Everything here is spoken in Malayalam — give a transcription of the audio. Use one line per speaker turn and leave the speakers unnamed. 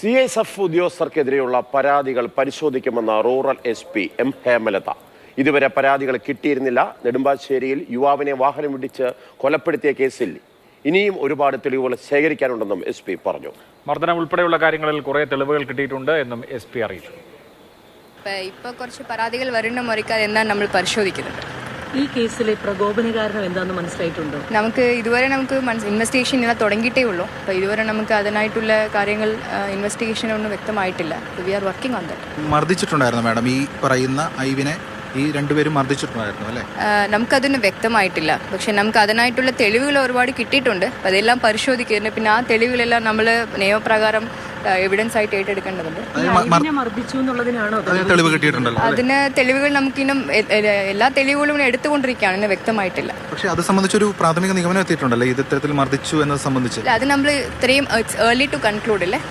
CISF ഉദ്യോഗസ്ഥർക്കെതിരെയുള്ള പരാതികൾ പരിശോധിക്കുമെന്ന റൂറൽ SP M ഹേമലത. ഇതുവരെ പരാതികൾ കിട്ടിയിരുന്നില്ല. നെടുമ്പാശ്ശേരിയിൽ യുവാവിനെ വാഹനമിടിച്ച് കൊലപ്പെടുത്തിയ കേസിൽ ഇനിയും ഒരുപാട് തെളിവുകൾ ശേഖരിക്കാനുണ്ടെന്നും SP പറഞ്ഞു.
മർദ്ദനം ഉൾപ്പെടെയുള്ള കാര്യങ്ങളിൽ കുറെ തെളിവുകൾ കിട്ടിയിട്ടുണ്ട് എന്നും SP അറിയിച്ചു.
ഇപ്പോൾ കുറച്ച് പരാതികൾ വരുന്ന മുറിക്കാതെ എന്താണ് നമ്മൾ പരിശോധിക്കുന്നത്.
ഈ കേസിലെ പ്രകോപന കാരണം എന്താണെന്ന് മനസ്സിലായിട്ടുണ്ടോ?
ഇതുവരെ ഇൻവെസ്റ്റിഗേഷൻ ഇങ്ങനെ തുടങ്ങിയിട്ടേ ഉള്ളൂ. അപ്പോൾ ഇതുവരെ നമുക്ക് അതിനായിട്ടുള്ള കാര്യങ്ങൾ ഇൻവെസ്റ്റിഗേഷൻ ഒന്നും വ്യക്തമായിട്ടില്ല. We are working on that.
മർദ്ദിച്ചിട്ടുണ്ടായിരുന്നു മാഡം ഈ പറയുന്ന ഐവിനെ? ഈ രണ്ടുപേരും മർദ്ദിച്ചിട്ടുണ്ടായിരുന്നു അല്ലേ?
നമുക്കതൊന്നും വ്യക്തമായിട്ടില്ല. പക്ഷെ നമുക്ക് അതിനായിട്ടുള്ള തെളിവുകൾ ഒരുപാട് കിട്ടിയിട്ടുണ്ട്. അപ്പോൾ അതെല്ലാം പരിശോധിക്കുന്നുണ്ട്. പിന്നെ ആ തെളിവുകളെല്ലാം നമ്മൾ നിയമപ്രകാരം എവിഡൻസ് ആയിട്ട് ഏറ്റെടുക്കേണ്ടതുണ്ട്.
തെളിവ് കിട്ടിയിട്ടുണ്ടല്ലോ.
അതിന് തെളിവുകൾ നമുക്കിന്നും എല്ലാ തെളിവുകളും എടുത്തുകൊണ്ടിരിക്കുകയാണ്. ഇന്ന് വ്യക്തമായിട്ടില്ല.
പക്ഷേ അത് സംബന്ധിച്ചൊരു പ്രാഥമിക നിഗമനം എത്തിയിട്ടുണ്ടല്ലോ, ഇത് ഇത്തരത്തിൽ മർദ്ദിച്ചു എന്നത് സംബന്ധിച്ച്.
അത് നമ്മൾ ഇത്രയും ഏർലി ടു കൺക്ലൂഡ് അല്ലേ.